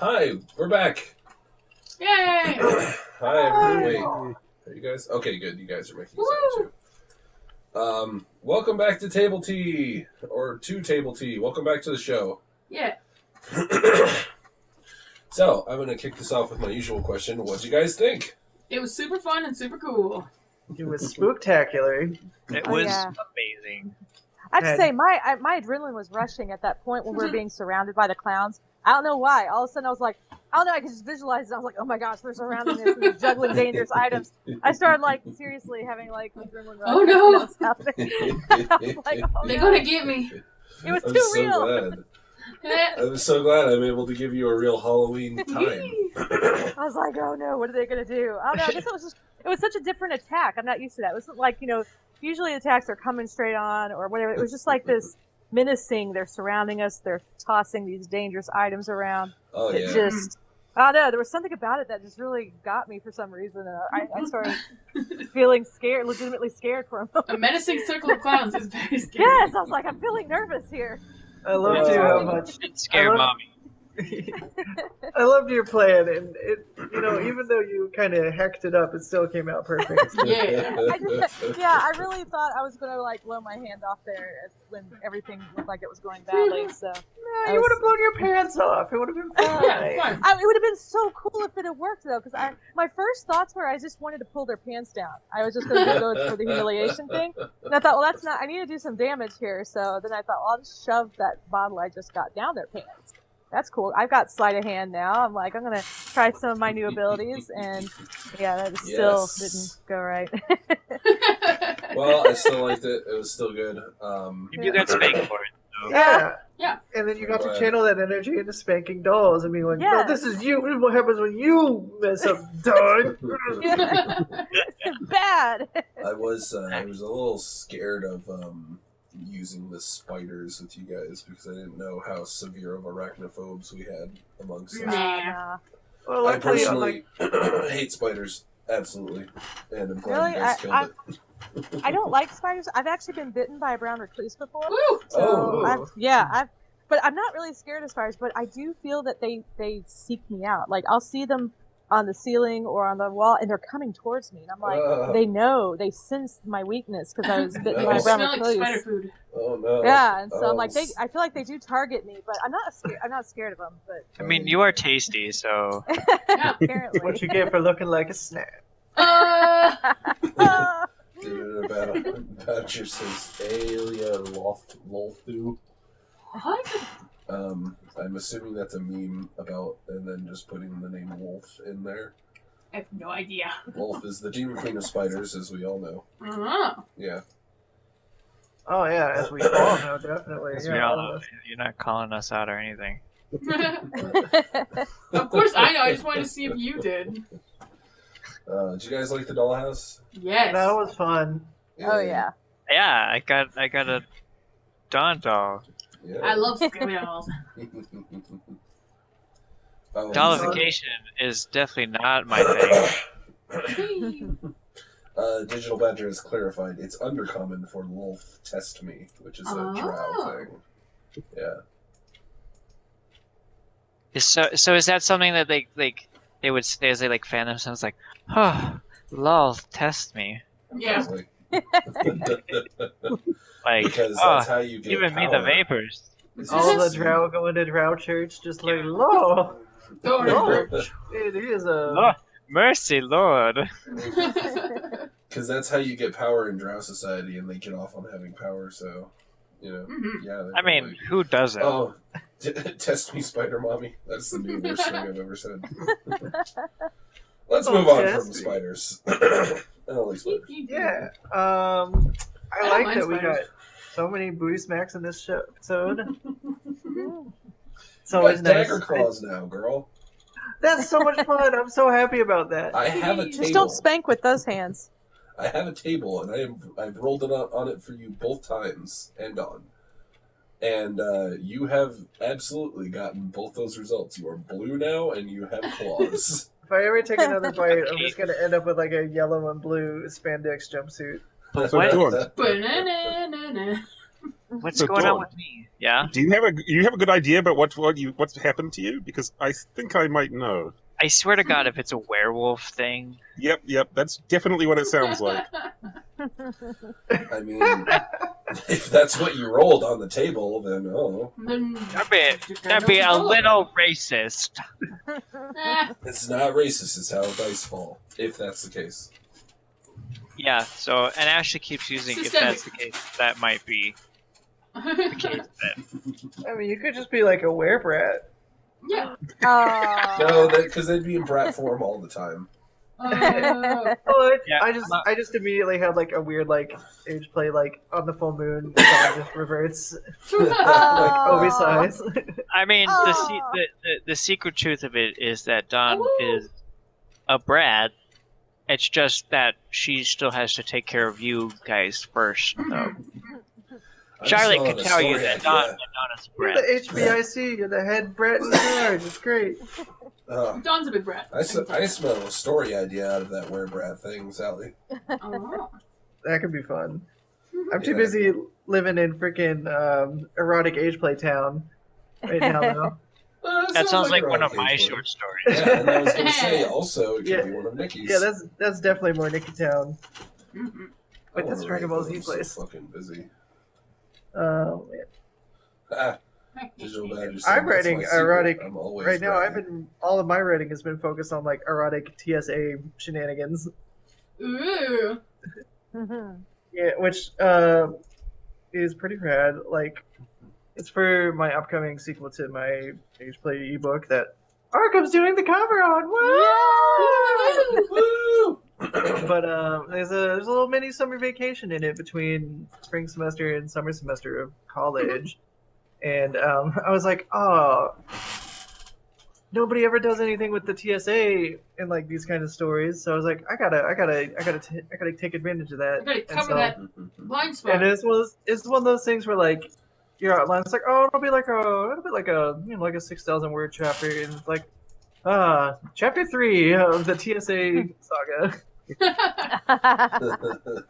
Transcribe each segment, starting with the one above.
Hi, we're back. Yay! Hi, wait. Are you guys? Okay, good. You guys are making sound too. Welcome back to Table Tea, or to Table Tea. Welcome back to the show. Yeah. So, I'm going to kick this off with my usual question. What do you guys think? It was super fun and super cool. It was spooktacular. It Oh, was yeah. amazing. I have to say, my adrenaline was rushing at that point when we were being surrounded by the clowns. I don't know why. All of a sudden, I was like, I don't know, I could just visualize it. I was like, oh my gosh, they're surrounding us and they're juggling dangerous items. I started, like, seriously having, like, adrenaline rush. Oh, no. That was happening. I was like, oh, They're no. gonna get me. It was I'm too so real. glad. I'm so glad I'm able to give you a real Halloween time. I was like, oh no, what are they going to do? I don't know. I guess it was such a different attack. I'm not used to that. It wasn't like, usually attacks are coming straight on or whatever. It was just like this menacing. They're surrounding us. They're tossing these dangerous items around. Oh, yeah. It just, I don't know. There was something about it that just really got me for some reason. I started feeling scared, legitimately scared for a moment. A menacing circle of clowns is very scary. Yes, I was like, I'm feeling nervous here. I loved you how much. It scared mommy. I loved your plan, and it, even though you kind of hacked it up, it still came out perfect. Yeah. I really thought I was going to like blow my hand off there when everything looked like it was going badly. So No, you would have blown your pants off. It would have been fine. Yeah, fun. it would have been so cool if it had worked though, because my first thoughts were I just wanted to pull their pants down. I was just going to go for the humiliation thing, and I thought, well, that's not. I need to do some damage here. So then I thought, well, I'll just shove that bottle I just got down their pants. That's cool. I've got sleight of hand now. I'm like, I'm going to try some of my new abilities, and yeah, that still didn't go right. Well, I still liked it. It was still good. You got spanked for it, though. Yeah. Yeah. And then you got Right. to channel that energy into spanking dolls and be like, Yeah. no, this is you. This is what happens when you mess up, dog. Bad. I was a little scared of using the spiders with you guys because I didn't know how severe of arachnophobes we had amongst us. Nah. Well, I luckily, I'm like, personally hate spiders, absolutely, and I'm glad Really? you guys killed it. I don't like spiders. I've actually been bitten by a brown recluse before. Woo! So Oh. but I'm not really scared of spiders, but I do feel that they seek me out. Like I'll see them on the ceiling or on the wall, and they're coming towards me, and I'm like, they sense my weakness because I was bitten by a Oh. brown Smell like recluse. spider food. Oh no! Yeah, and so I'm Oh, like, I feel like they do target me, but I'm not scared of them. But I mean, you are tasty, so Yeah. apparently, what you get for looking like a snack. Dude, about your Alia Lolthu. What? I'm assuming that's a meme about, and then just putting the name Wolf in there. I have no idea. Wolf is the demon queen of spiders, as we all know. Uh-huh. Yeah. Oh, yeah, as we all know, definitely. as Yeah, we all all know, of us. you're not calling us out or anything. Of course I know. I just wanted to see if you did. Did you guys like the dollhouse? Yes. That was fun. oh yeah. Yeah, I got a Dawn doll. Yeah. I love scary dolls. Oh, Dollification is definitely not my thing. Digital Badger has clarified it's undercommon for Wolf test me, which is a drow thing. Yeah. So is that something that they would say as they like fan themselves like, oh, lol, test me. Yeah. Probably. Like, Because oh, that's how you get giving me power. the vapors. It's All the just- drow going to drow church, just like, Lord, Don't Lord, it is a... Lord, mercy, Lord. Because that's how you get power in Drow Society, and they get off on having power, so, Mhm. yeah. they're I mean, like, who doesn't? oh, test me, Spider Mommy. That's the new worst thing I've ever said. Let's move on from Test me. spiders. I don't like spiders. Yeah. I don't like mind that we spiders. got so many booty smacks in this episode. It's You always got nice. dagger claws now, girl. That's so much fun. I'm so happy about that. I have a Just table. don't spank with those hands. I have a table, and I've rolled it on it for you both times, and on. And you have absolutely gotten both those results. You are blue now, and you have claws. If I ever take another bite, I'm just gonna end up with like a yellow and blue spandex jumpsuit. But So, what? George, Ba-na-na-na-na. What's So, going on Dawn, with me? Yeah, do you have a good idea about what's happened to you? Because I think I might know. I swear to God, if it's a werewolf thing, Yep. That's definitely what it sounds like. I mean, if that's what you rolled on the table, then Then that'd be a little racist. it's not racist. It's how dice fall. If that's the case. Yeah. So, and Ashley keeps using if that's the case, that might be the case. Then. I mean, you could just be like a werebrat. Yeah. No, because they'd be in brat form all the time. Oh, Yeah, I just immediately had like a weird like age play like on the full moon. Dawn just reverts like oversize. I mean, the secret truth of it is that Dawn is a brat. It's just that she still has to take care of you guys first, though. Charlotte can tell you that Dawn is a You're brat. the HBIC. You're the head brat in charge. It's great. Dawn's a big brat. I smell a story idea out of that werebrat thing, Sally. Oh. That could be fun. I'm too busy living in freaking erotic age play town right now, though. That sounds like one of erotic my age play. short stories. Yeah, and I was going to say also it could be one of Nikki's. Yeah, that's definitely more Nicky Town. Mhm. Wait, that's Dragon Ball Z place. So fucking busy. Oh man. Digital Badger. I'm writing erotic I'm always right now. writing. All of my writing has been focused on like erotic TSA shenanigans. Ooh. Yeah, which is pretty rad. Like, it's for my upcoming sequel to my age play ebook that Arkham's doing the cover on. Woo! But there's a little mini summer vacation in it between spring semester and summer semester of college, and I was like, oh, nobody ever does anything with the TSA in like these kind of stories. So I was like, I gotta take advantage of that. I gotta And cover so- that blind spot. And it's one of those things where like your outline's like, oh, it'll be like a 6,000 word chapter, and it's like, chapter 3 of the TSA saga.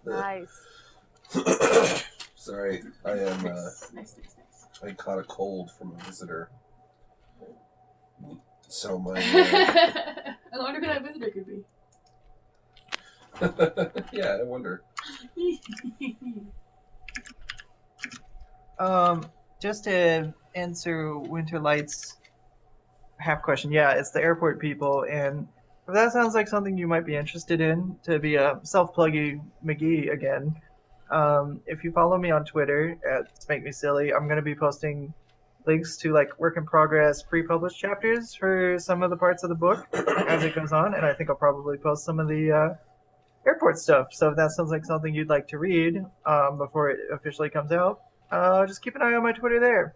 Nice. Sorry, I am. Nice. I caught a cold from a visitor. So my. I wonder who that visitor could be. Yeah, I wonder. Just to answer Winterlight's half question, yeah, it's the airport people, and if that sounds like something you might be interested in, to be a self-pluggy McGee again, if you follow me on Twitter at SpankMeSilly, I'm going to be posting links to like work in progress pre-published chapters for some of the parts of the book as it goes on, and I think I'll probably post some of the airport stuff. So if that sounds like something you'd like to read before it officially comes out, just keep an eye on my Twitter there.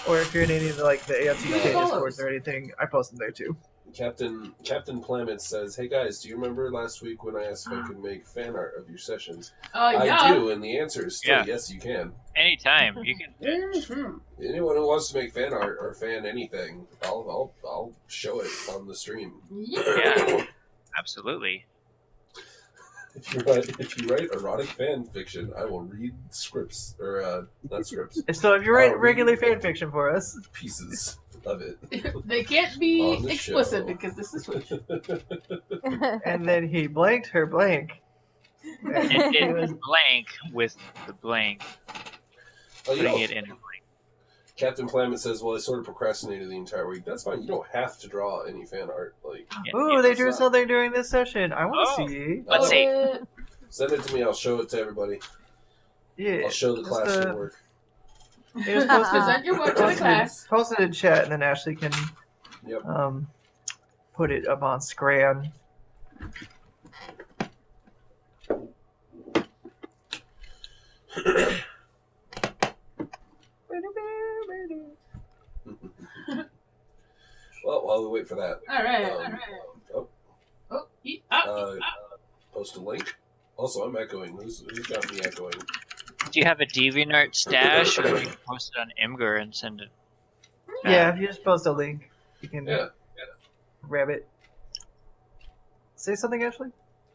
Or if you're in any of the AFTK Discords or anything, I post them there too. Captain Plamet says, "Hey guys, do you remember last week when I asked if I could make fan art of your sessions?" Yeah. I do, and the answer is still Yeah. yes, you can. Anytime you can. Mhm. Anyone who wants to make fan art or fan anything, I'll show it on the stream. Yeah, absolutely. If you write erotic fan fiction, I will read scripts or not scripts, So if you write I'll read regular fan fiction for us, pieces of it. They can't On be the explicit show. because this is Twitch. and then he blanked her blank. It was blank with the blank, Oh, you putting know, it in a blank. Captain Plamet says, "Well, I sort of procrastinated the entire week. That's fine. You don't have to draw any fan art. Like, Yeah, Ooh, yeah. they drew something during this session. I want to Oh. see. Let's see. Send it to me. I'll show it to everybody. Yeah. I'll show the just, class your work." Just post Present your work to the class. Post it in chat, and then Ashley can Yep. put it up on Scran. Well, while we wait for that, All right. oh, Oh, eat up. post a link. Also, I'm echoing. Who's got me echoing? Do you have a DeviantArt stash, or you can post it on Imgur and send it? Yeah, if you just post a link, you can Yeah. grab it. Say something, Ashley?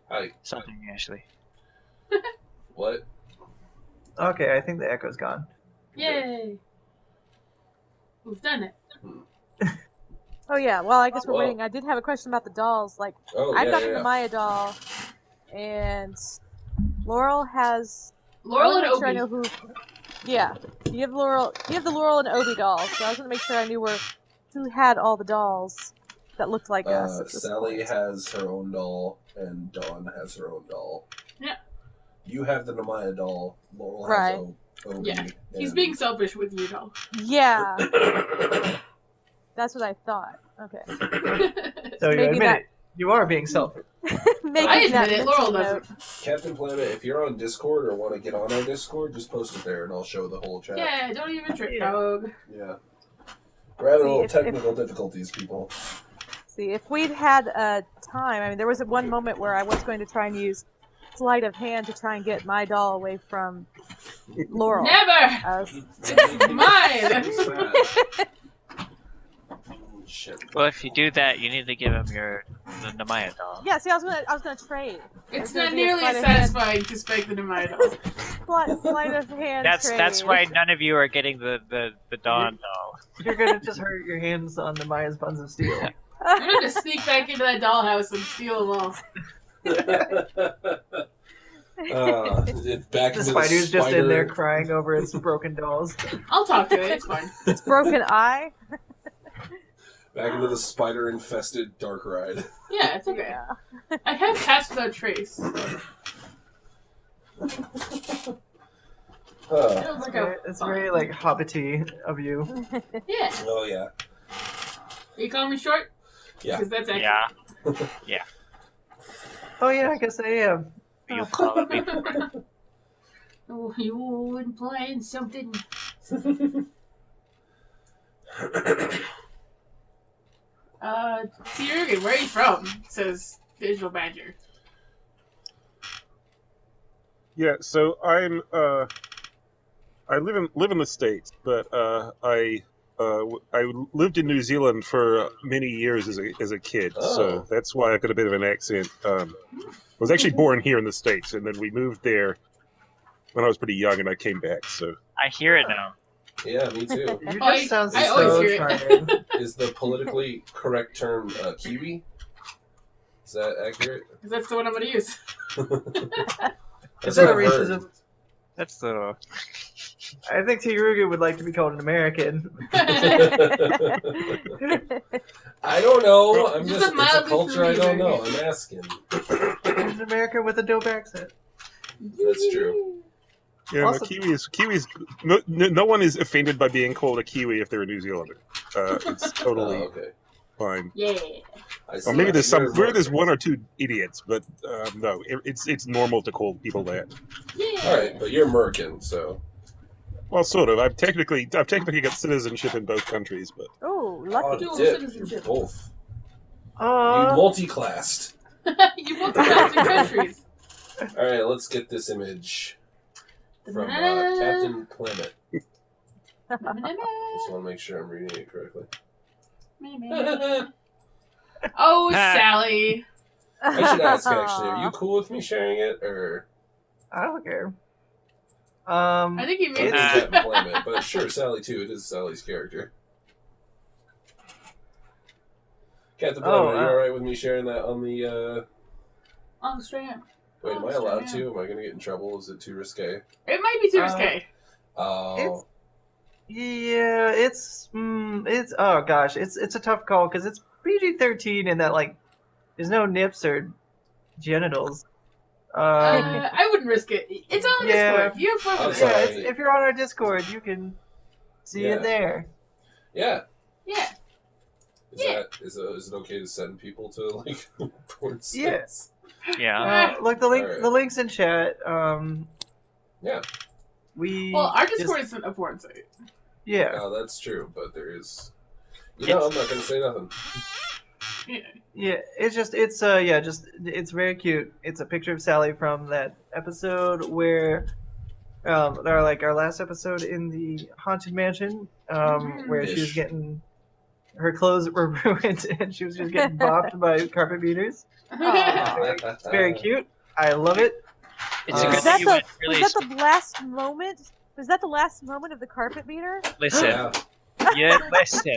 Hi. Something, Ashley. What? Okay, I think the echo's gone. Yay! We've done it. Oh yeah. Well, I guess we're Whoa. waiting. I did have a question about the dolls. Like, Oh, I've yeah, got yeah, the yeah. Maya doll, and Laurel has. Laurel I and wanna make sure I Obi. know who. Yeah, you have Laurel. You have the Laurel and Obi dolls. So I was gonna make sure I knew who had all the dolls that looked like us. At this Sally point. has her own doll, and Dawn has her own doll. Yeah. You have the Namaya doll. Laurel Right. has Obi. Yeah. He's and- being selfish with you, doll. Yeah, that's what I thought. Okay. So you Maybe admit that- it. You are being selfish. Making I that admit it. mental Laurel note. doesn't. Captain Planet, if you're on Discord or want to get on our Discord, just post it there and I'll show the whole chat. Yeah, don't even trip, Yeah. dog. Yeah. We're having a little if- technical difficulties, people. See, if we'd had time, I mean, there was one moment where I was going to try and use sleight of hand to try and get my doll away from Laurel. Never! I was- Mine! Shit. Well, if you do that, you need to give him the Namaya doll. yeah, see, I was gonna trade. It's gonna not do a nearly sleight as of hand. satisfying to spank the Namaya doll. Sleight of hand. That's trade. why none of you are getting the Dawn doll. You're gonna just hurt your hands on the Maya's buns of steel. I'm gonna sneak back into that dollhouse and steal them all. Back The into spider's just in spider- there crying over its broken dolls. I'll talk to it, it's fine. It's broken eye. Back into the spider-infested dark ride. Yeah, it's okay. Yeah. I have passed without trace. I don't think I've- It's very like hobbity of you. Yeah. Oh yeah. You call me short? Yeah. Because that's accurate. Yeah, Oh yeah, I guess I am. you call me. Oh, you implying something. Jurgen, where are you from? Says Digital Badger. Yeah, so I live in the States, but I lived in New Zealand for many years as a kid, Oh. so that's why I've got a bit of an accent. I was actually born here in the States, and then we moved there when I was pretty young, and I came back. So I hear it now. Yeah, me too. You I- just sound I always so hear it. charming. Is the politically correct term Kiwi? Is that accurate? Because that's the one I'm going to use. Is That's that a what I've heard. racism? That's the. I think Tiruga would like to be called an American. I don't know. I'm Just just, a it's a mildly culture I don't Korean. know. I'm asking. He's an American with a dope accent. That's true. yeah, no, Also- Kiwis. No one is offended by being called a Kiwi if they're a New Zealander. It's totally Okay. fine. Yeah. I see. Or maybe there's You're there's more- one or two idiots, but no, it's normal to call people that. Yeah. All right, but you're American, so Well, sort of. I've technically got citizenship in both countries, but Oh, lucky. Dual dip. citizenship. You're both. You Uh, multi-classed. You both have two countries. All right, let's get this image from Captain Planet. Just want to make sure I'm reading it correctly. Oh, Sally. I should ask actually. Are you cool with me sharing it, or I don't care. I think you I made think Captain Planet? But sure, Sally too. It is Sally's character. Captain Planet, Oh, are you all right with me sharing that on the? on the stream. Wait, am I Oh, allowed sure, to? Am I going to get in trouble? Is it too risque? It might be too risque. Oh, Yeah, it's oh gosh, it's a tough call because it's PG-13 and that like there's no nips or genitals. I wouldn't risk it. It's on yeah. Discord. You have fun I'm with sorry. it. Yeah, if you're on our Discord, you can see Yeah. it there. yeah. Yeah. Yeah. Is it okay to send people to like porn sites? Yes. Yeah. Look, the Alright. link's in chat. Yeah. We Well, our just- Discord isn't a porn site. yeah. No, that's true, but there is. I'm not going to say nothing. Yeah. Yeah, it's very cute. It's a picture of Sally from that episode where our last episode in the haunted mansion, where she was Ish. getting her clothes were ruined and she was just getting bopped by carpet beaters. It's very cute. I love it. It's a Is good that thing you went Was really. that the last moment Was that the last moment of the carpet beater? Listen, Yeah. listen.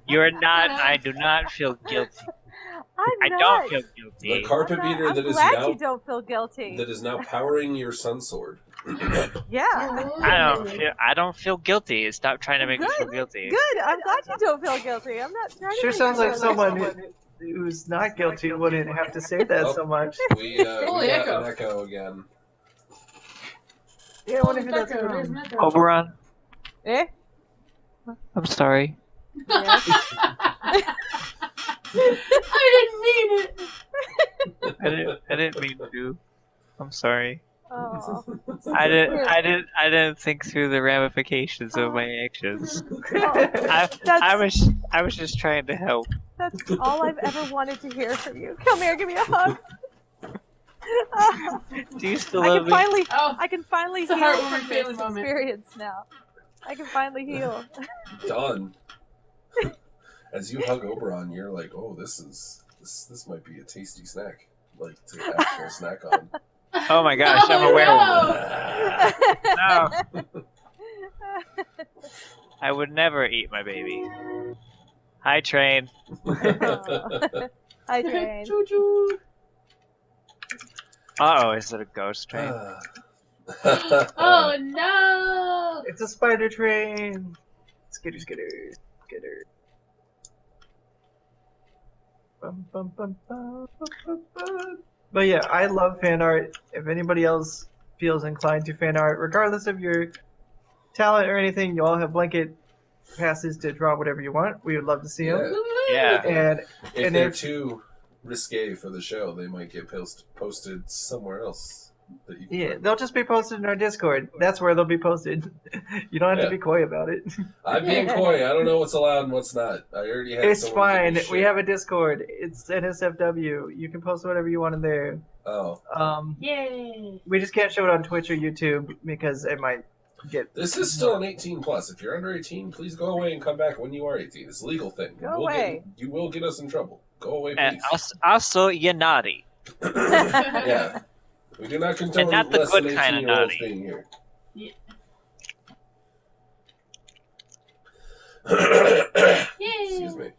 You're not. I do not feel guilty. I I'm don't not. feel The guilty. carpet beater I'm that is glad now you don't feel guilty. that is now powering your sun sword. Yeah. I don't feel guilty. Stop trying to make me feel guilty. Good. I'm glad you don't feel guilty. I'm not trying to. Sure make sounds you like feel someone who's not guilty wouldn't have to say that Oh. so much. We Holy got echo. an echo again. Yeah, I wonder who that's There's from. an echo. Oberon, Eh? I'm sorry. Yes. I didn't mean it. I didn't mean to. I'm sorry. Oh. I didn't think through the ramifications of my actions. I was just trying to help. That's all I've ever wanted to hear from you. Come here, give me a hug. Do you still I love can me? finally, Oh, I can finally It's a heal heartwarming from family this moment. experience now. I can finally heal. Done. As you hug Oberon, you're like, oh, this might be a tasty snack, like to actual snack on. Oh my gosh, I'm a Oh, werewolf. no. No, I would never eat my baby. Hi, Train. Hi, Train. Choo-choo. Uh-oh, is it a ghost train? Oh, no. It's a spider train. Skitter, skitter, skitter. Bum, bum, bum, bum, bum, bum, bum. But yeah, I love fan art. If anybody else feels inclined to fan art, regardless of your talent or anything, you all have blanket passes to draw whatever you want. We would love to see them. Yeah. And If And they're if- too risque for the show, they might get posted somewhere else. That you can yeah, find. they'll just be posted in our Discord. That's where they'll be posted. You don't have Yeah. to be coy about it. I'm being coy. I don't know what's allowed and what's not. I already had It's someone give fine. me We shit. have a Discord. It's NSFW. You can post whatever you want in there. Oh, Yay. We just can't show it on Twitch or YouTube because it might get. this is still an 18 plus. If you're under 18, please go away and come back when you are 18. It's a legal thing. Go away. You will get us in trouble. Go away, And please. also, you're naughty. Yeah. We do not condone And not the less good than kind of 18-year-olds naughty. being here. Yay. Excuse me.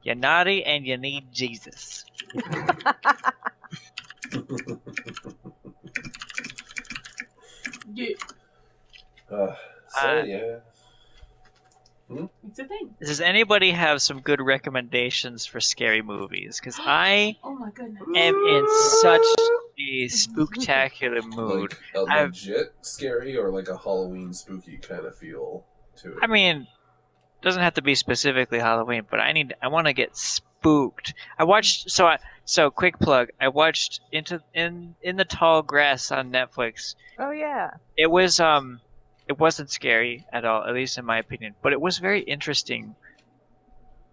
You're naughty and you need Jesus. Yeah. So, yeah. It's a thing. Does anybody have some good recommendations for scary movies? Because I Oh, my goodness. am in such a spooktacular mood. Like a I've- legit scary or like a Halloween spooky kind of feel to it? I mean, doesn't have to be specifically Halloween, but I want to get spooked. I watched so quick plug. I watched in the Tall Grass on Netflix. Oh yeah. It wasn't scary at all, at least in my opinion, but it was very interesting.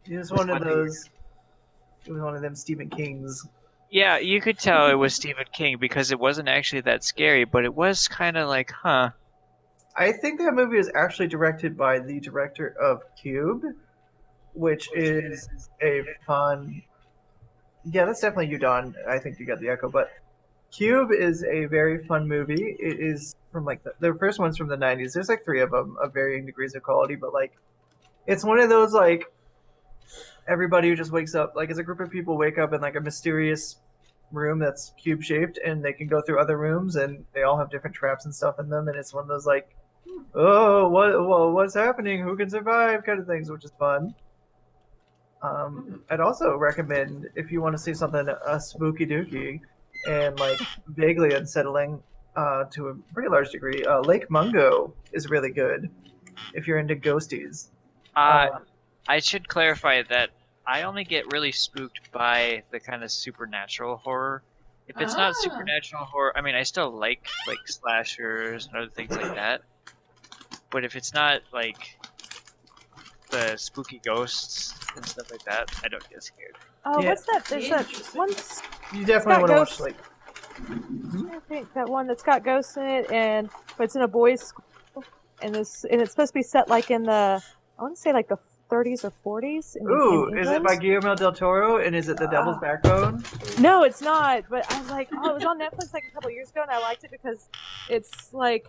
It was one of those. It was one of them Stephen King's. Yeah, you could tell it was Stephen King because it wasn't actually that scary, but it was kind of like, huh. I think that movie is actually directed by the director of Cube, which is a fun. Yeah, that's definitely you, Don. I think you got the echo, but Cube is a very fun movie. It is from like the first one's from the 90s. There's like 3 of them of varying degrees of quality, but like it's one of those like everybody who just wakes up, like it's a group of people wake up in like a mysterious room that's cube shaped and they can go through other rooms and they all have different traps and stuff in them, and it's one of those like, oh, what's happening, who can survive kind of things, which is fun. I'd also recommend, if you want to see something spooky dooky and like vaguely unsettling to a pretty large degree, Lake Mungo is really good if you're into ghosties. I should clarify that I only get really spooked by the kind of supernatural horror. If it's not Ah. supernatural horror, I mean, I still like slashers and other things like that. But if it's not like the spooky ghosts and stuff like that, I don't get scared. Oh, Yeah. what's that? There's that Interesting. one. You definitely want to watch ghosts. like I think that one that's got ghosts in it, and but it's in a boys' school, and it's supposed to be set like in the, I want to say like the 30s or 40s in Ooh, England. is it by Guillermo del Toro? And is it The Devil's Backbone? No, it's not. But I was like, oh, it was on Netflix like a couple years ago, and I liked it because it's like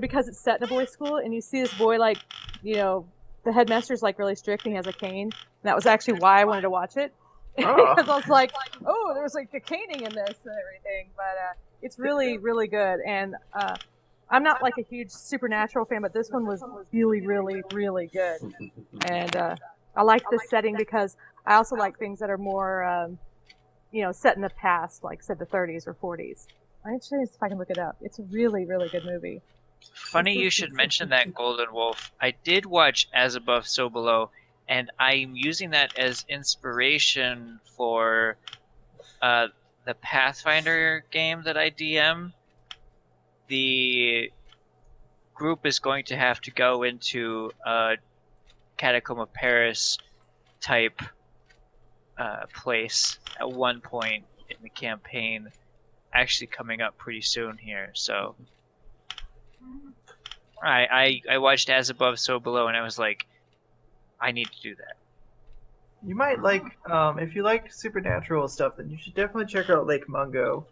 because it's set in a boys' school, and you see this boy like, the headmaster's like really strict, and he has a cane. And that was actually why I wanted to watch it because I was like, oh, there's like a caning in this and everything. But it's really, really good, and I'm not like a huge supernatural fan, but this one was really, really, really good. And I like this setting because I also like things that are more, set in the past, like said the 30s or 40s. Actually, if I can look it up, it's a really, really good movie. Funny you should mention that, Golden Wolf. I did watch As Above, So Below, and I'm using that as inspiration for the Pathfinder game that I DM. The group is going to have to go into a Catacomb of Paris type place at one point in the campaign, actually coming up pretty soon here. So I watched As Above, So Below, and I was like, I need to do that. You might like, if you like supernatural stuff, then you should definitely check out Lake Mungo.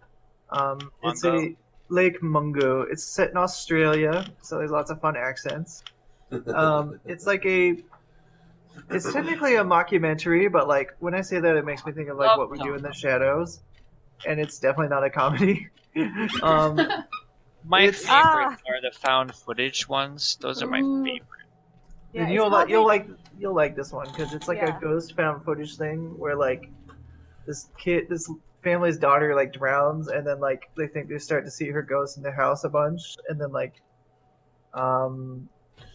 It's a Lake Mungo. It's set in Australia, so there's lots of fun accents. It's like it's technically a mockumentary, but like when I say that, it makes me think of like What We Do in the Shadows, and it's definitely not a comedy. My favorites are the found footage ones. Those are my favorite. Yeah, you'll like this one because it's like a ghost found footage thing where like this family's daughter like drowns, and then like they think they start to see her ghost in their house a bunch, and then like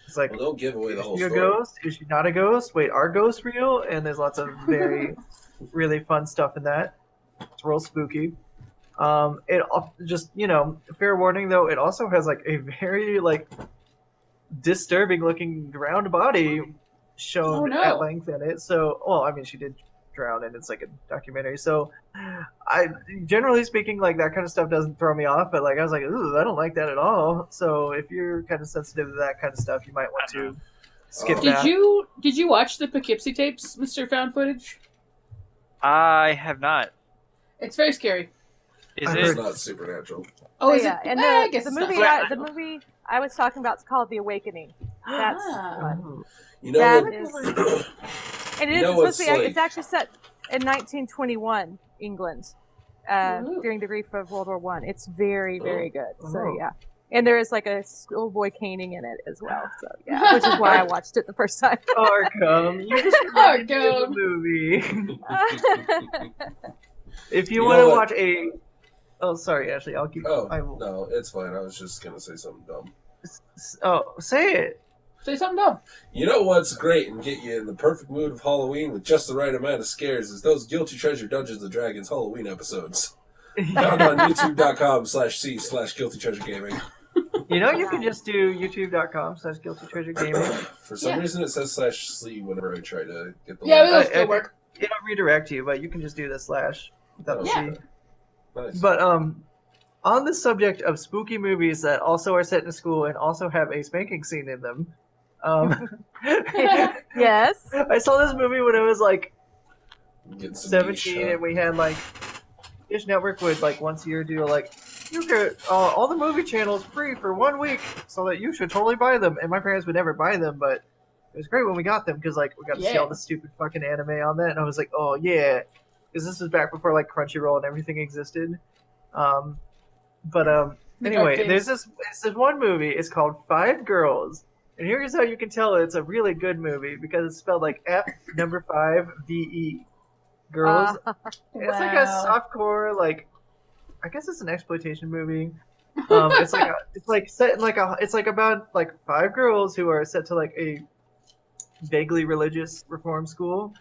it's like, well, don't give away the whole is she a story. ghost? Is she not a ghost? Wait, are ghosts real? And there's lots of very really fun stuff in that. It's real spooky. It just, fair warning though, it also has like a very like disturbing looking drowned body shown at length in it. So, well, I mean, she did drown, and it's like a documentary. So, generally speaking, like that kind of stuff doesn't throw me off. But like I was like, ooh, I don't like that at all. So if you're kind of sensitive to that kind of stuff, you might want to skip that. Did you watch the Poughkeepsie tapes, Mr. Found Footage? I have not. It's very scary. It's not supernatural. Oh, is yeah. it? And I guess the it's movie I was talking about is called The Awakening. That's fun. You know, That what- is, and it's supposed to be. It's actually set in 1921 England during the grief of World War One. It's very, very good. So yeah, and there is like a schoolboy caning in it as well. So yeah, which is why I watched it the first time. Arkham, you just reminded me of the movie. If you want to watch a, sorry, Ashley, I'll keep. I will. No, it's fine. I was just gonna say something dumb. Oh, say it. Say something dumb. You know what's great and get you in the perfect mood of Halloween with just the right amount of scares is those Guilty Treasure Dungeons & Dragons Halloween episodes. Found on youtube.com/c/Guilty Treasure Gaming. You can just do youtube.com/Guilty Treasure Gaming. For some reason it says /c whenever I try to get the it'll still work. It'll redirect you, but you can just do the / without the C. Nice. But on the subject of spooky movies that also are set in a school and also have a spanking scene in them, yes, I saw this movie when I was like Get some 17, and we had like Dish Network would like once a year do like, you get all the movie channels free for 1 week, so that you should totally buy them. And my parents would never buy them, but it was great when we got them because like we got to see all the stupid fucking anime on that, and I was like, oh yeah, because this was back before like Crunchyroll and everything existed. Anyway, there's this one movie. It's called Five Girls, and here's how you can tell it's a really good movie because it's spelled like F5VE. Girls. It's like a softcore, like I guess it's an exploitation movie. It's like about like five girls who are set to like a vaguely religious reform school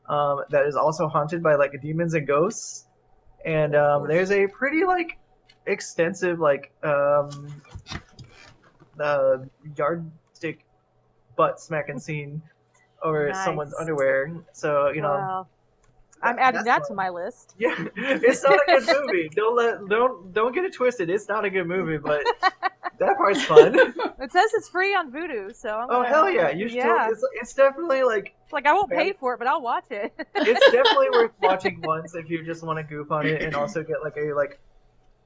that is also haunted by like demons and ghosts. And there's a pretty like extensive like yardstick butt smacking scene over someone's underwear. So Wow. I'm adding that to my list. Yeah, it's not a good movie. Don't get it twisted. It's not a good movie, but That part's fun. It says it's free on Vudu, so I'm Oh gonna, hell yeah! You should. Yeah. It's definitely like It's like I won't pay for it, but I'll watch it. it's definitely worth watching once if you just want to goof on it and also get like a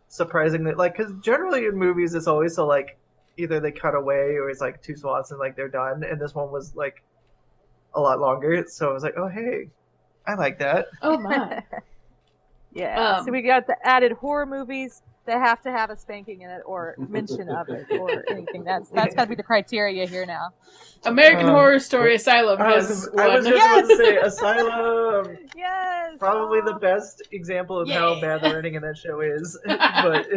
surprisingly because generally in movies it's always so like either they cut away or it's like 2 slots and like they're done, and this one was like a lot longer, so I was like, oh hey, I like that. Oh my. Yeah. So we got the added horror movies that have to have a spanking in it or mention of it or anything. That's got to be the criteria here now. American Horror Story Asylum I has was one. just about to say Asylum. Yes. Probably the best example of how bad the writing in that show is. But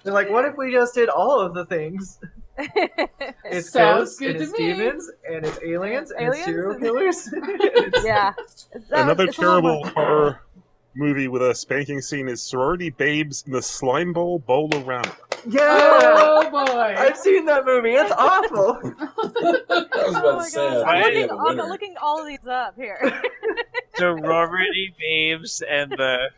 they're like, what if we just did all of the things? It's Sounds ghosts, good and it's to me. demons, and it's aliens, and it's Aliens serial and- killers. Yeah. Another It's a little terrible more- horror movie with a spanking scene is Sorority Babes in the Slime Bowl Bowl-O-Rama. Yeah, Oh boy. I've seen that movie. It's awful. I was about to say, God. I I'm think we looking, have a I'm winner. looking all of these up here. Sorority Babes and the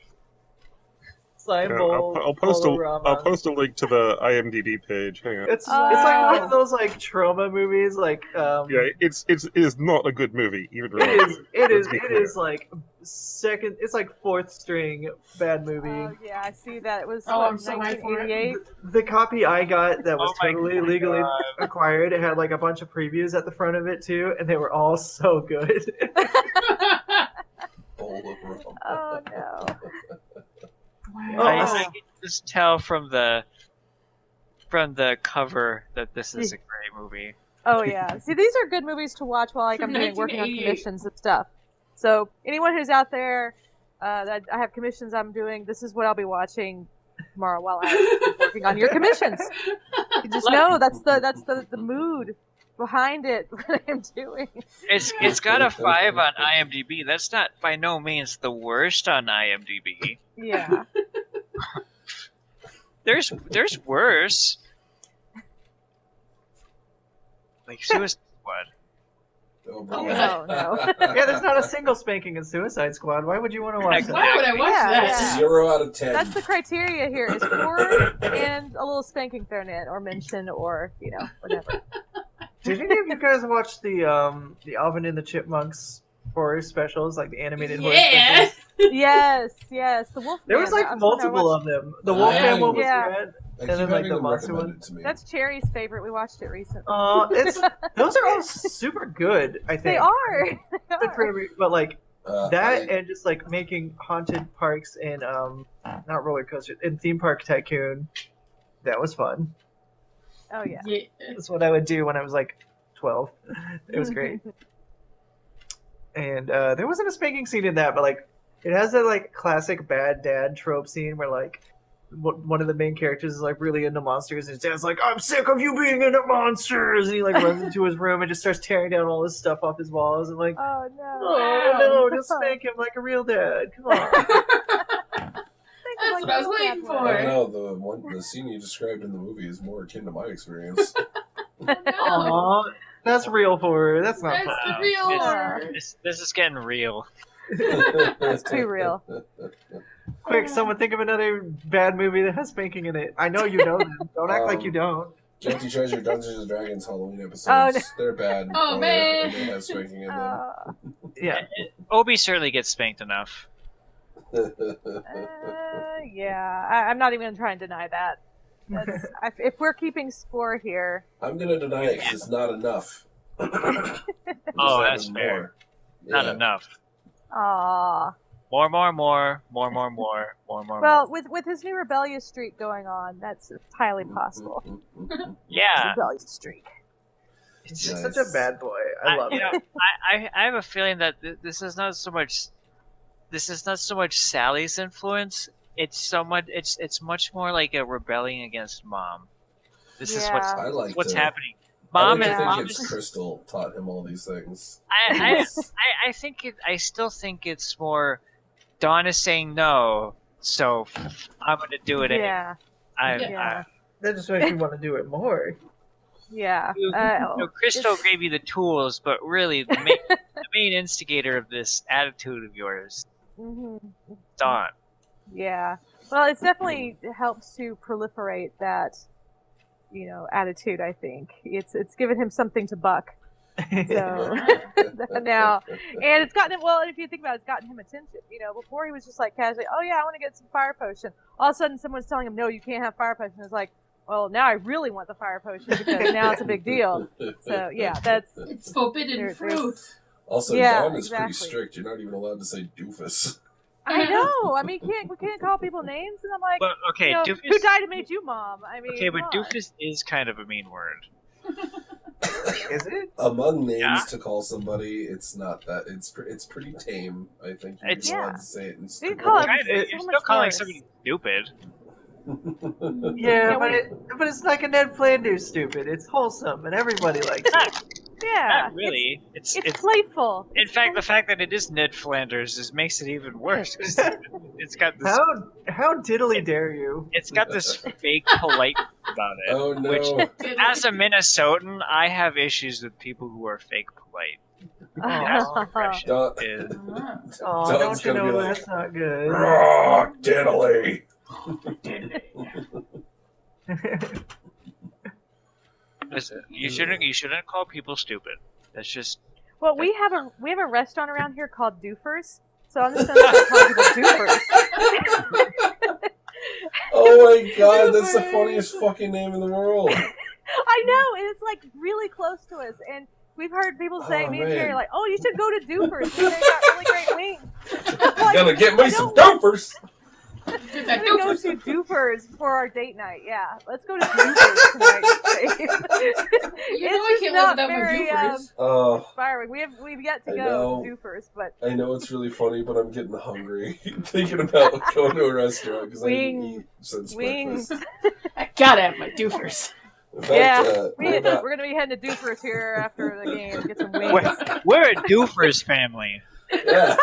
Slime Bowl. I'll post Bowl-O-Rama. I'll post a link to the IMDb page. Hang on. It's like one Wow. of those like trauma movies. Like Yeah, it is not a good movie even. it Let's be clear. is like second. It's like 4th string bad movie. Oh yeah, I see that. It was Oh, what, I'm so hyped for it. 1988. The copy I got that was Oh my totally legally God. acquired, it had like a bunch of previews at the front of it too, and they were all so good. Bowl of rum. Oh no. Wow. I can just tell from the cover that this is a great movie. Oh yeah. See, these are good movies to watch while like I'm From working on 1988. commissions and stuff. So anyone who's out there that I have commissions I'm doing, this is what I'll be watching tomorrow while I'm working on your commissions. You just know that's the mood behind it what I'm doing. It's got a 5 on IMDb. That's not by no means the worst on IMDb. Yeah. There's worse. Like Suicide Squad. Oh, Oh, boy. no, no. Yeah, there's not a single spanking in Suicide Squad. Why would you want to watch that? Why would I watch Yeah, that? yeah. 0 out of 10. That's the criteria here is 4 and a little spanking thrown in or mention or, whatever. Did any of you guys watch the Alvin and the Chipmunks horror specials, like the animated horror Yeah. specials? Yes. The Wolf. There was like multiple of them. The Wolfman one was Yeah. red. I and keep then, like, having the them monster recommended to me. That's Cherry's favorite. We watched it recently. Those are all super good. I think They are. Good for every, but like that that and just like making haunted parks and not roller coasters and theme park tycoon. That was fun. Oh yeah. Yeah. That's what I would do when I was like 12. It was great. And there wasn't a spanking scene in that, but like it has that like classic bad dad trope scene where like one of the main characters is like really into monsters, and his dad's like, "I'm sick of you being into monsters," and he like runs into his room and just starts tearing down all this stuff off his walls, and like, Oh no. "Oh no, just spank him like a real dad, come on." That's what I was waiting for. I don't know, the scene you described in the movie is more akin to my experience. No. Aw, that's real horror. That's not That's fun. the real It's- horror. This is getting real. It's too real. Quick, someone think of another bad movie that has spanking in it. I know you know them. Don't act like you don't. Guilty Treasure Dungeons and Dragons Halloween episodes. Oh, no. They're bad. Oh, man. They have spanking in them. Yeah. Obi certainly gets spanked enough. Yeah. I'm not even gonna try and deny that. That's, if we're keeping score here, I'm gonna deny it because it's not enough. Oh, that's fair. Not Yeah. enough. ah. More. Well, with his new rebellious streak going on, that's highly possible. Yeah. Rebellious streak. It's, You're such a bad boy. I love you it. know, I have a feeling that this is not so much Sally's influence. It's much more like a rebellion against mom. This is what's Yeah. I like what's to, happening. I Mom like and to think mom. it's Crystal taught him all these things. I think it. I still think it's more. Dawn is saying no, so I'm going to do it anyway. Yeah. Yeah. That just makes me want to do it more. Yeah. Crystal It's- gave you the tools, but really the main instigator of this attitude of yours, Mhm. Dawn. Yeah. Well, it's definitely helped to proliferate that attitude. I think it's given him something to buck. So now, and it's gotten him. Well, if you think about it, it's gotten him attention. Before he was just like casually, "Oh yeah, I want to get some fire potion." All of a sudden, someone's telling him, "No, you can't have fire potion." It's like, well, now I really want the fire potion because now it's a big deal. So yeah, It's forbidden fruit. Also, Yeah, Dawn is pretty exactly. strict. You're not even allowed to say doofus. I know. I mean, we can't call people names, and I'm like, But okay, doofus. who died and made you mom? I mean, Okay, but come on. doofus is kind of a mean word. Is it? Among names Yeah. to call somebody, it's not that. It's pretty tame. I think you're It's- allowed Yeah. to say it in You can call it- Kinda, it's you're so still much calling worse. somebody stupid. Yeah, Yeah, but it's like a Ned Flanders stupid. It's wholesome and everybody likes it. Yeah, Not really. It's It's playful. in fact the fact that it is Ned Flanders makes it even worse. 'Cause it's got this. How diddly dare you? It's got this fake polite about it. Oh no! Which, as a Minnesotan, I have issues with people who are fake polite. That's Aw. depression. Dawn, Is Oh, Dawn's don't you gonna know be like, that's not good? "Raw diddly." listen, you shouldn't call people stupid. That's just Well, we have a restaurant around here called Doofers, so I'm just gonna start calling people Doofers. Oh my god, that's the funniest fucking name in the world. I know, and it's like really close to us, and we've heard people say, Oh, me and man. Terry, like, "Oh, you should go to Doofers. They got really great wings." Like, Gotta get me some doofers. Get We're that gonna go doofus. to Doofers for our date night. Yeah, let's go to Doofers tonight. You know I It's can't live just not without my very doofers. inspiring. We've yet to I go know. to Doofers, but I know it's really funny, but I'm getting hungry thinking about going to a restaurant because I didn't Wings. eat since Wings. breakfast. I gotta have my doofers. In fact, Yeah, we're about- we're gonna be heading to Doofers here after the game. Get some wings. we're a doofers family. yeah,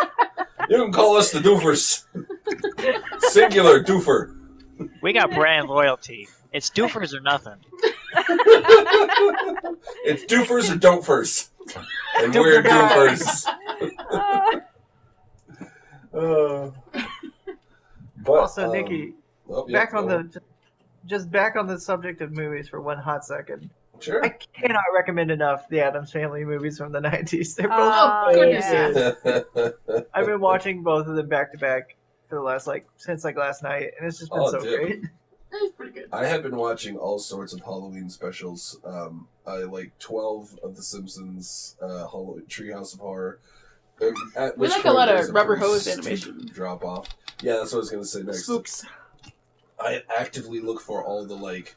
you can call us the doofers. Singular doofer. We got brand loyalty. It's doofers or nothing. It's doofers or don't first. And Doofer we're guy. doofers. But, Also, Nikki, oh, yeah, back on the subject of movies for one hot second. Sure. I cannot recommend enough the Addams Family movies from the 90s. They're both Oh, goodness, yeah. I've been watching both of them back to back for the last since last night, and it's just been Oh, so dude. great. That's pretty good. I have been watching all sorts of Halloween specials. I like 12 of The Simpsons, Treehouse of Horror. At We which like a point lot of there's rubber pretty hose steep animation. drop off. Yeah, that's what I was gonna say next. Spooks. I actively look for all the like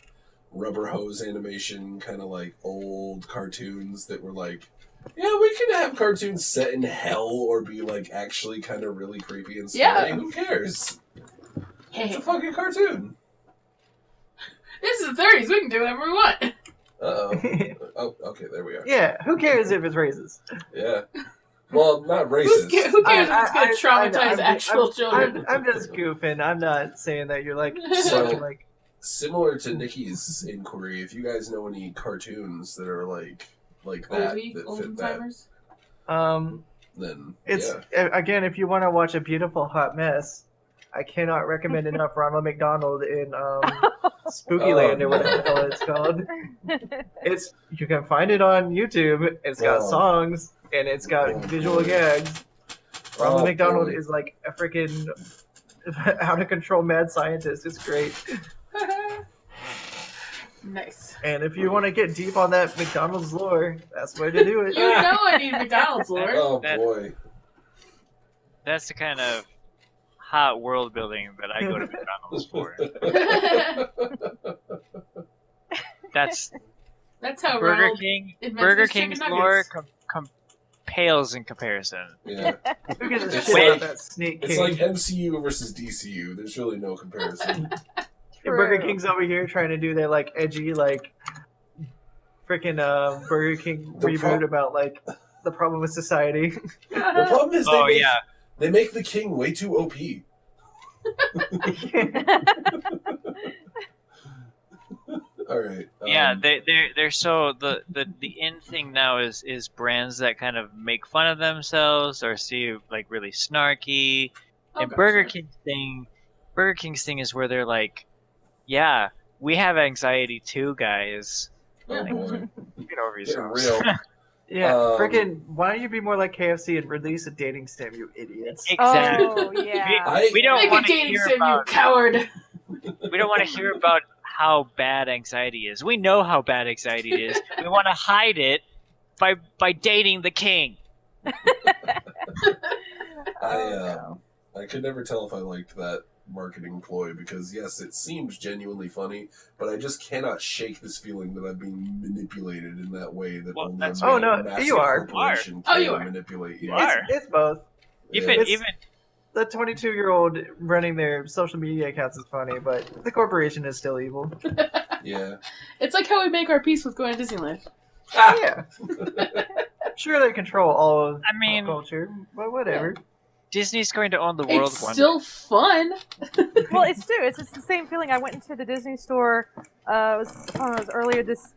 rubber hose animation, kind of like old cartoons that were like, yeah, we could have cartoons set in hell or be like actually kind of really creepy and scary. Yeah. Who cares? It's Hey, a fucking cartoon. this is the 30s. We can do whatever we want. Uh-oh. Oh, okay, there we are. Yeah, who cares if it's racist? Yeah. Well, not racist. Who cares if it's I- going to traumatize I'm- actual children? I'm just goofing. I'm not saying that you're like So- like Similar to Nikki's inquiry, if you guys know any cartoons that are like that Oldie, that olden fit that, timers. then it's yeah. again, if you want to watch a beautiful hot mess, I cannot recommend enough Ronald McDonald in Spooky Land or whatever the hell it's called. It's you can find it on YouTube. It's got Oh. songs and it's got Oh, visual boy. gags. Ronald Oh, McDonald boy. is like a freaking out of control mad scientist. It's great. Nice. And if you want to get deep on that McDonald's lore, that's the way to do You it. know I need McDonald's, Lord. Oh That- boy. That's the kind of hot world building that I go to McDonald's for. That's That's how Burger Ronald King. invents Burger his chicken King's nuggets. lore pales in comparison. Yeah. Who gives a It's shit like- about that Sneak It's King? like MCU versus DCU. There's really no comparison. Burger True. King's over here trying to do their like edgy like freaking Burger King The reboot about like the problem with society. The problem is Oh yeah, they make the king way too OP. All right. yeah. They're so the in thing now is brands that kind of make fun of themselves or seem like really snarky. And Okay, Burger sure. King's thing is where they're like, yeah, we have anxiety too, guys. Oh boy, Get over getting yourselves. real. Yeah, Um, why don't you be more like KFC and release a dating sim, you idiots? Exactly. Oh yeah. We don't Make a want to dating hear sim, you about. coward. We don't want to hear about how bad anxiety is. We know how bad anxiety is. We want to hide it by dating the king. I could never tell if I liked that marketing ploy because yes, it seems genuinely funny, but I just cannot shake this feeling that I'm being manipulated in that way that Well, only that's a right. Oh, no, massive you are. corporation Oh, can you are. manipulate you. You are. It's both. Even Yeah. It's- The 22-year-old running their social media accounts is funny, but the corporation is still evil. Yeah. It's like how we make our peace with going to Disneyland. Yeah. Sure, they control all of I mean- pop culture, but whatever. Disney's going to own the world It's one still fun. Well, it's true. It's the same feeling. I went into the Disney store. It was earlier this,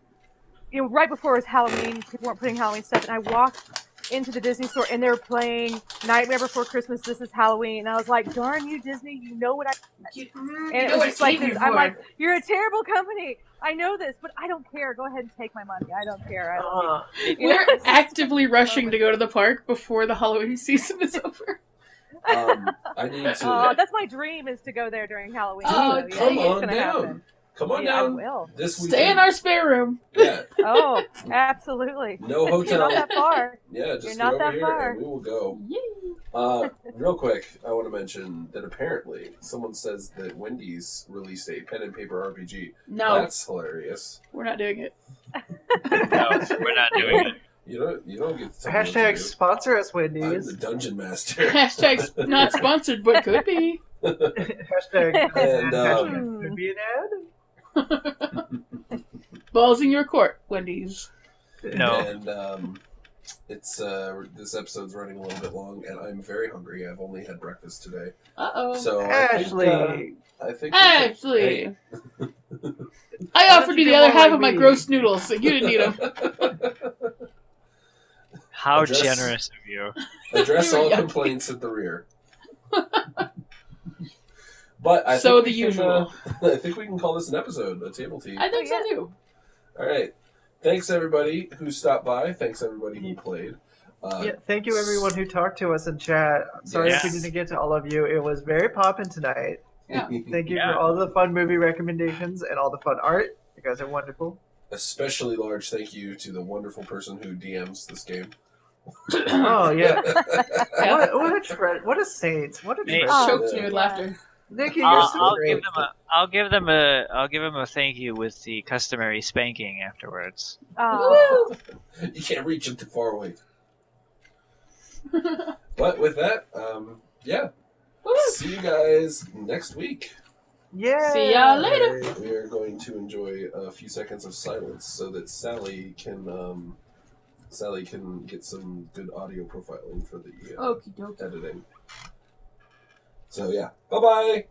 right before it was Halloween. People weren't putting Halloween stuff, and I walked into the Disney store, and they were playing Nightmare Before Christmas. This is Halloween, and I was like, "Darn you, Disney! You know what I." And it was just like this. I'm like, "You're a terrible company. I know this, but I don't care. Go ahead and take my money. I don't care." We're actively rushing to go to the park before the Halloween season is over. I need to. That's my dream, is to go there during Halloween. Oh, so, come it's on gonna down. happen. Come on Yeah, I down will. this weekend. Stay in our spare room. Yeah. Oh, absolutely. No You're not hotel. that far. Yeah, just You're get not over that here far. and we will go. Yay. Real quick, I want to mention that apparently someone says that Wendy's released a pen and paper RPG. No, That's hilarious. we're not doing it. No, we're not doing it. You don't get to tell me what to Hashtag do. sponsor us, I'm the Wendy's. dungeon master. Hashtag not sponsored, but could be. Hashtag And, could be an ad. Balls in your court, Wendy's. No. And it's this episode's running a little bit long, and I'm very hungry. I've only had breakfast today, Uh-oh. so Ashley. I think Ashley! Hey. I Why offered don't you you the do other more half like of my me? gross noodles, so you didn't need them. How Address- generous of you. Address all Yucky. complaints at the rear. But I So think the we can, usual. I think we can call this an episode, a table tea. I think so too. All right. Thanks everybody who stopped by. Thanks everybody who played. Yeah, thank you everyone who talked to us in chat. Sorry if we Yes. didn't get to all of you. It was very poppin' tonight. Yeah. Thank you Yeah. for all the fun movie recommendations and all the fun art. You guys are wonderful. Especially large thank you to the wonderful person who DMs this game. Oh yeah. Yeah. What a treasure! What a saint! What a Hey. treasure! Choked me with laughter. Nikki, you're so I'll great. give them a thank you with the customary spanking afterwards. Oh. Woo! You can't reach him too far away. But with that, yeah. Woo! See you guys next week. Yeah. See y'all later. We are going to enjoy a few seconds of silence so that Sally can get some good audio profiling for the Okie dokie. editing. So yeah, bye bye.